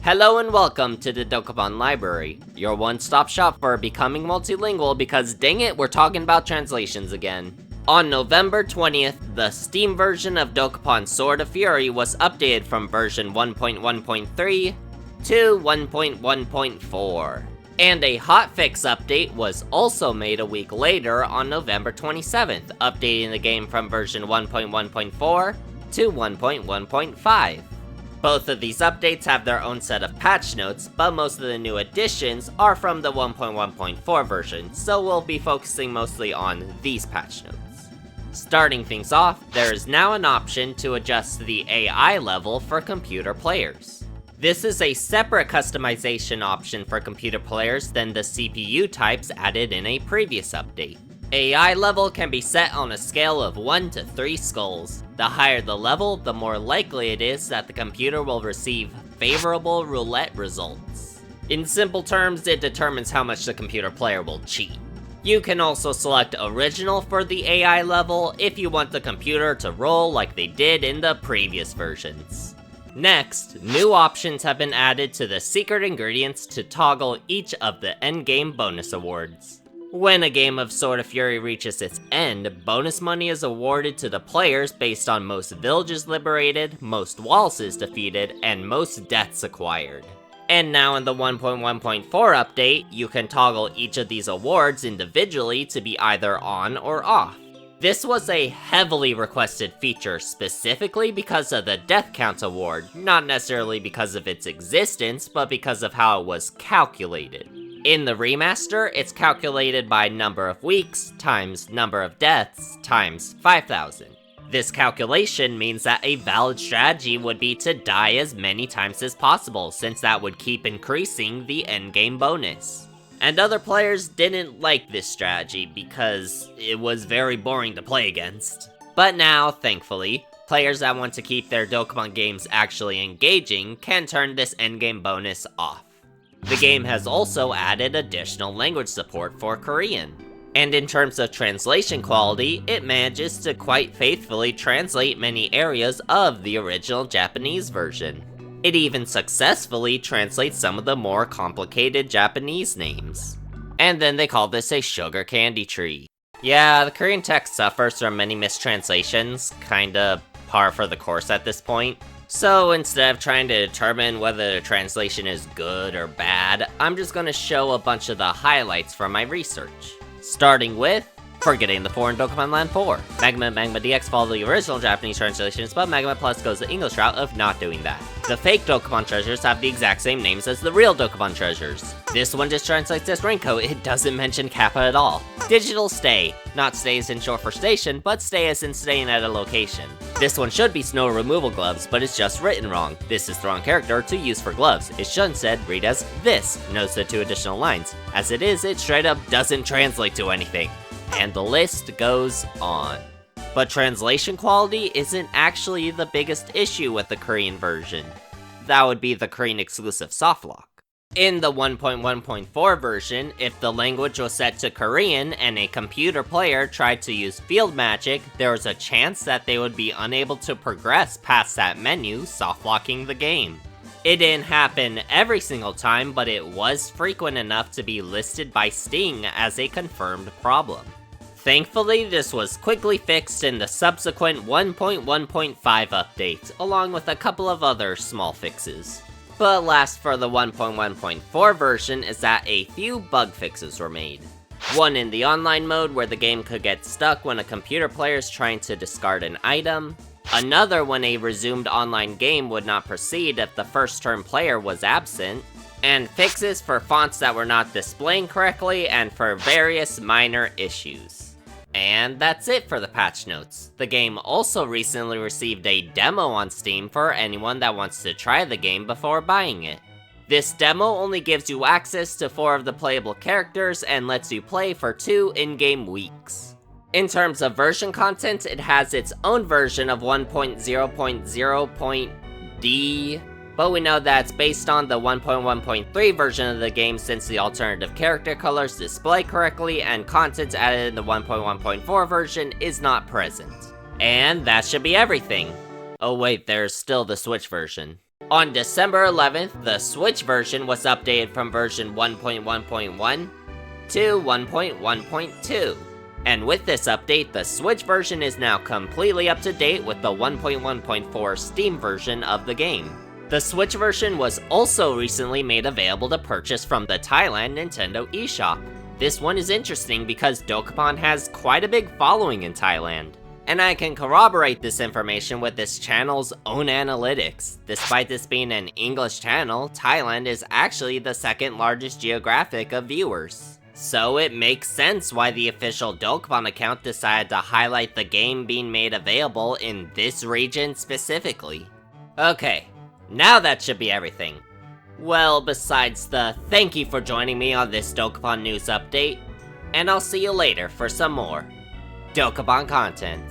Hello and welcome to the Dokapon Library, your one-stop shop for becoming multilingual because dang it, we're talking about translations again. On November 20th, the Steam version of Dokapon Sword of Fury was updated from version 1.1.3 to 1.1.4. And a hotfix update was also made a week later on November 27th, updating the game from version 1.1.4 to 1.1.5. Both of these updates have their own set of patch notes, but most of the new additions are from the 1.1.4 version, so we'll be focusing mostly on these patch notes. Starting things off, there is now an option to adjust the AI level for computer players. This is a separate customization option for computer players than the CPU types added in a previous update. AI level can be set on a scale of 1 to 3 skulls. The higher the level, the more likely it is that the computer will receive favorable roulette results. In simple terms, it determines how much the computer player will cheat. You can also select original for the AI level if you want the computer to roll like they did in the previous versions. Next, new options have been added to the secret ingredients to toggle each of the endgame bonus awards. When a game of Sword of Fury reaches its end, bonus money is awarded to the players based on most villages liberated, most walls defeated, and most deaths acquired. And now in the 1.1.4 update, you can toggle each of these awards individually to be either on or off. This was a heavily requested feature specifically because of the death count award, not necessarily because of its existence, but because of how it was calculated. In the remaster, it's calculated by number of weeks times number of deaths times 5,000. This calculation means that a valid strategy would be to die as many times as possible, since that would keep increasing the endgame bonus. And other players didn't like this strategy because it was very boring to play against. But now, thankfully, players that want to keep their Dokapon games actually engaging can turn this endgame bonus off. The game has also added additional language support for Korean. And in terms of translation quality, it manages to quite faithfully translate many areas of the original Japanese version. It even successfully translates some of the more complicated Japanese names. And then they call this a sugar candy tree. Yeah, the Korean text suffers from many mistranslations, kinda par for the course at this point. So instead of trying to determine whether the translation is good or bad, I'm just gonna show a bunch of the highlights from my research. Starting with Forgetting the Foreign Dokapon Land 4. Magma DX follow the original Japanese translations, but Magma Plus goes the English route of not doing that. The fake Dokapon treasures have the exact same names as the real Dokapon treasures. This one just translates as raincoat, it doesn't mention Kappa at all. Digital stay. Not stay as in short for station, but stay as in staying at a location. This one should be snow removal gloves, but it's just written wrong. This is the wrong character to use for gloves. It should instead read as this. Notice the 2 additional lines. As it is, it straight up doesn't translate to anything. And the list goes on. But translation quality isn't actually the biggest issue with the Korean version. That would be the Korean exclusive softlock. In the 1.1.4 version, if the language was set to Korean and a computer player tried to use field magic, there was a chance that they would be unable to progress past that menu, softlocking the game. It didn't happen every single time, but it was frequent enough to be listed by Steam as a confirmed problem. Thankfully, this was quickly fixed in the subsequent 1.1.5 update, along with a couple of other small fixes. But last for the 1.1.4 version is that a few bug fixes were made. One in the online mode where the game could get stuck when a computer player is trying to discard an item. Another when a resumed online game would not proceed if the first turn player was absent. And fixes for fonts that were not displaying correctly and for various minor issues. And that's it for the patch notes. The game also recently received a demo on Steam for anyone that wants to try the game before buying it. This demo only gives you access to 4 of the playable characters and lets you play for 2 in-game weeks. In terms of version content, it has its own version of 1.0.0.d, but we know that it's based on the 1.1.3 version of the game since the alternative character colors display correctly and content added in the 1.1.4 version is not present. And that should be everything. Oh wait, there's still the Switch version. On December 11th, the Switch version was updated from version 1.1.1 to 1.1.2. And with this update, the Switch version is now completely up to date with the 1.1.4 Steam version of the game. The Switch version was also recently made available to purchase from the Thailand Nintendo eShop. This one is interesting because Dokapon has quite a big following in Thailand. And I can corroborate this information with this channel's own analytics. Despite this being an English channel, Thailand is actually the second largest geographic of viewers. So it makes sense why the official Dokapon account decided to highlight the game being made available in this region specifically. Okay, now that should be everything. Well, besides the thank you for joining me on this Dokapon news update, and I'll see you later for some more Dokapon content.